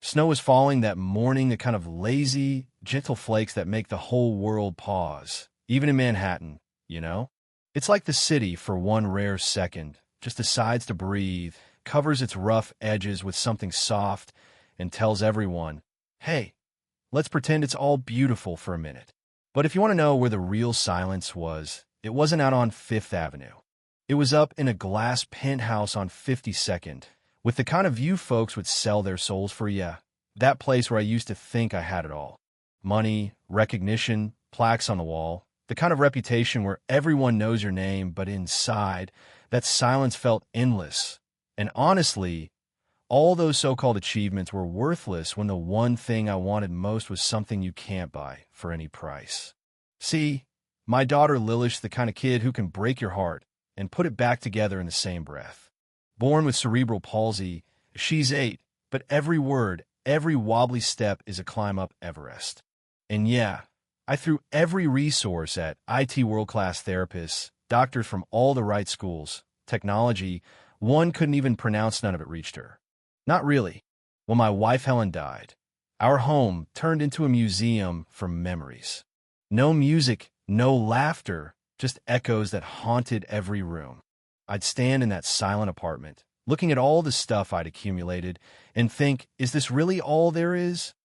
Snow was falling that morning, the kind of lazy, gentle flakes that make the whole world pause, even in Manhattan, you know? It's like the city, for one rare second, just decides to breathe, covers its rough edges with something soft, and tells everyone, hey, let's pretend it's all beautiful for a minute. But if you want to know where the real silence was, it wasn't out on Fifth Avenue. It was up in a glass penthouse on 52nd, with the kind of view folks would sell their souls for. Yeah, that place where I used to think I had it all. Money, recognition, plaques on the wall, the kind of reputation where everyone knows your name, but inside, that silence felt endless. And honestly, all those so-called achievements were worthless when the one thing I wanted most was something you can't buy for any price. See, my daughter Lilith's the kind of kid who can break your heart and put it back together in the same breath. Born with cerebral palsy, she's 8, but every word, every wobbly step is a climb up Everest. And yeah, I threw every resource at IT world-class therapists, doctors from all the right schools, technology. One couldn't even pronounce, none of it reached her. Not really. When my wife Helen died, our home turned into a museum for memories. No music, no laughter, just echoes that haunted every room. I'd stand in that silent apartment, looking at all the stuff I'd accumulated, and think, is this really all there is?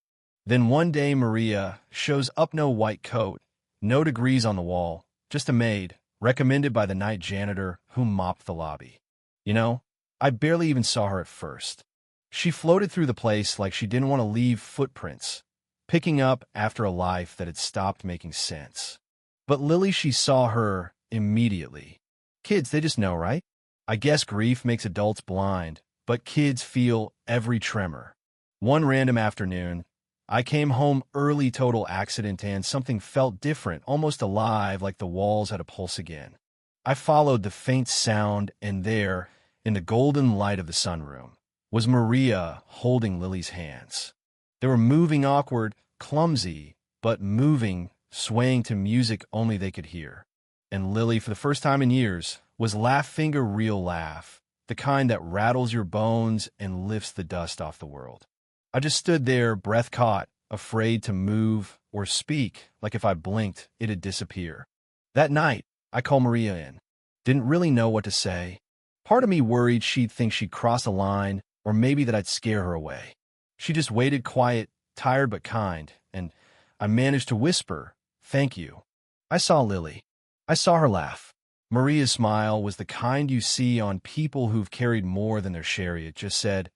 Then one day Maria shows up, no white coat, no degrees on the wall, just a maid, recommended by the night janitor who mopped the lobby. You know, I barely even saw her at first. She floated through the place like she didn't want to leave footprints, picking up after a life that had stopped making sense. But Lily, she saw her immediately. Kids, they just know, right? I guess grief makes adults blind, but kids feel every tremor. One random afternoon, I came home early, total accident, and something felt different, almost alive, like the walls had a pulse again. I followed the faint sound, and there, in the golden light of the sunroom, was Maria holding Lily's hands. They were moving, awkward, clumsy, but moving, swaying to music only they could hear. And Lily, for the first time in years, was laughing a real laugh, the kind that rattles your bones and lifts the dust off the world. I just stood there, breath caught, afraid to move or speak, like if I blinked, it'd disappear. That night, I called Maria in. Didn't really know what to say. Part of me worried she'd think she'd crossed a line, or maybe that I'd scare her away. She just waited, quiet, tired but kind, and I managed to whisper, thank you. I saw Lily. I saw her laugh. Maria's smile was the kind you see on people who've carried more than their share. It just said,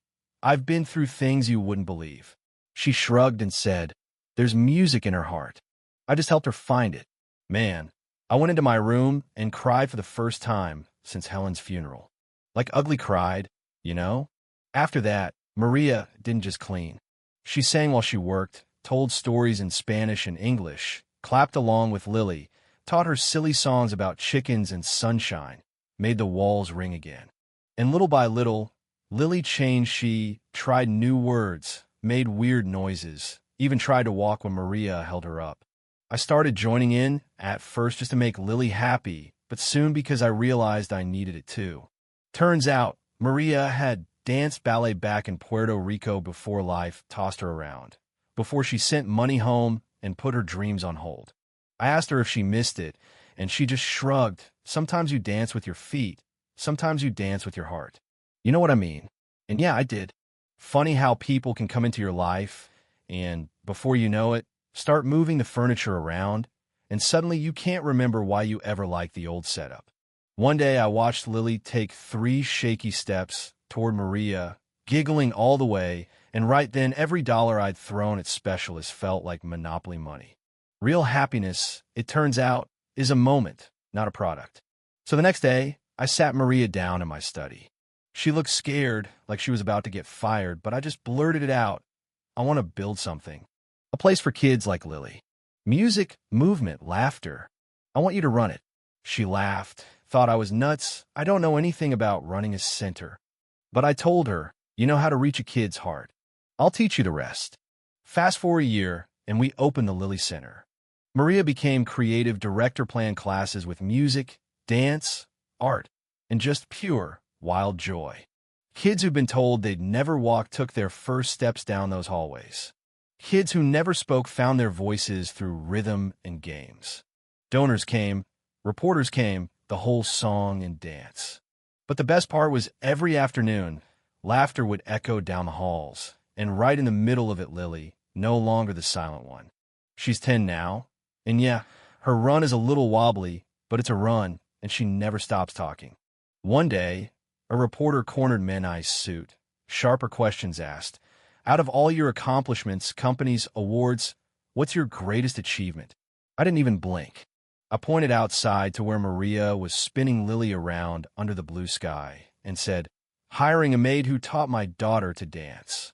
I've been through things you wouldn't believe. She shrugged and said, there's music in her heart. I just helped her find it. Man, I went into my room and cried for the first time since Helen's funeral. Like ugly cried, you know? After that, Maria didn't just clean. She sang while she worked, told stories in Spanish and English, clapped along with Lily, taught her silly songs about chickens and sunshine, made the walls ring again. And little by little, Lily changed. She tried new words, made weird noises, even tried to walk when Maria held her up. I started joining in, at first just to make Lily happy, but soon because I realized I needed it too. Turns out, Maria had danced ballet back in Puerto Rico before life tossed her around, before she sent money home and put her dreams on hold. I asked her if she missed it, and she just shrugged. Sometimes you dance with your feet, sometimes you dance with your heart. You know what I mean? And yeah, I did. Funny how people can come into your life, and before you know it, start moving the furniture around, and suddenly you can't remember why you ever liked the old setup. One day I watched Lily take 3 shaky steps toward Maria, giggling all the way, and right then every dollar I'd thrown at specialists felt like Monopoly money. Real happiness, it turns out, is a moment, not a product. So the next day, I sat Maria down in my study. She looked scared, like she was about to get fired, but I just blurted it out. I want to build something. A place for kids like Lily. Music, movement, laughter. I want you to run it. She laughed, thought I was nuts. I don't know anything about running a center. But I told her, you know how to reach a kid's heart. I'll teach you the rest. Fast forward a year, and we opened the Lily Center. Maria became creative director, planned classes with music, dance, art, and just pure, wild joy. Kids who'd been told they'd never walk took their first steps down those hallways. Kids who never spoke found their voices through rhythm and games. Donors came, reporters came, the whole song and dance. But the best part was every afternoon, laughter would echo down the halls, and right in the middle of it, Lily, no longer the silent one. She's 10 now, and yeah, her run is a little wobbly, but it's a run, and she never stops talking. One day, a reporter cornered Menai's suit. Sharper questions asked. Out of all your accomplishments, companies, awards, what's your greatest achievement? I didn't even blink. I pointed outside to where Maria was spinning Lily around under the blue sky and said, hiring a maid who taught my daughter to dance.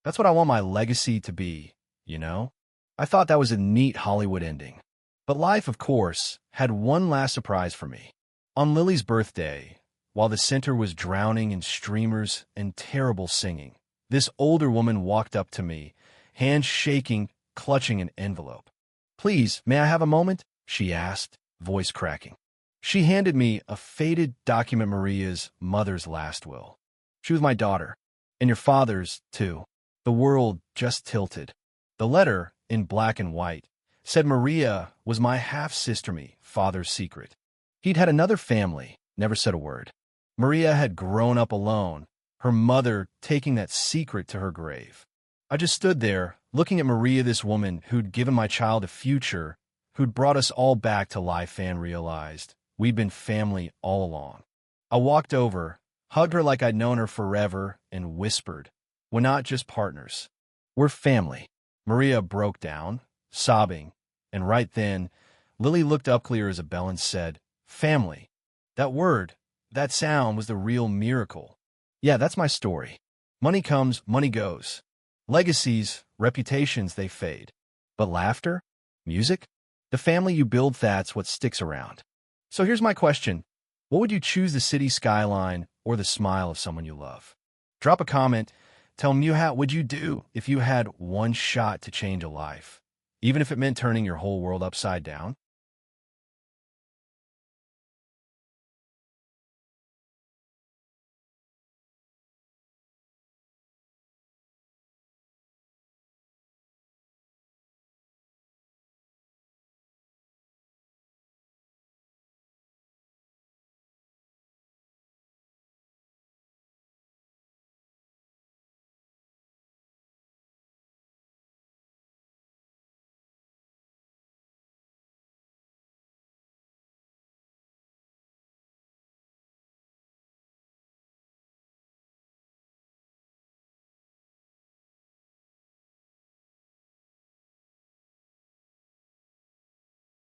That's what I want my legacy to be, you know? I thought that was a neat Hollywood ending. But life, of course, had one last surprise for me. On Lily's birthday, while the center was drowning in streamers and terrible singing, this older woman walked up to me, hands shaking, clutching an envelope. Please, may I have a moment? She asked, voice cracking. She handed me a faded document, Maria's mother's last will. She was my daughter, and your father's, too. The world just tilted. The letter, in black and white, said Maria was my half-sister, me, father's secret. He'd had another family, never said a word. Maria had grown up alone, her mother taking that secret to her grave. I just stood there, looking at Maria, this woman who'd given my child a future, who'd brought us all back to life, and realized we'd been family all along. I walked over, hugged her like I'd known her forever, and whispered, we're not just partners. We're family. Maria broke down, sobbing, and right then, Lily looked up clear as a bell and said, family. That word, that sound was the real miracle. Yeah, that's my story. Money comes, money goes. Legacies, reputations, they fade. But laughter? Music? The family you build, that's what sticks around. So here's my question. What would you choose, the city skyline or the smile of someone you love? Drop a comment. Tell me what would you do if you had one shot to change a life, even if it meant turning your whole world upside down?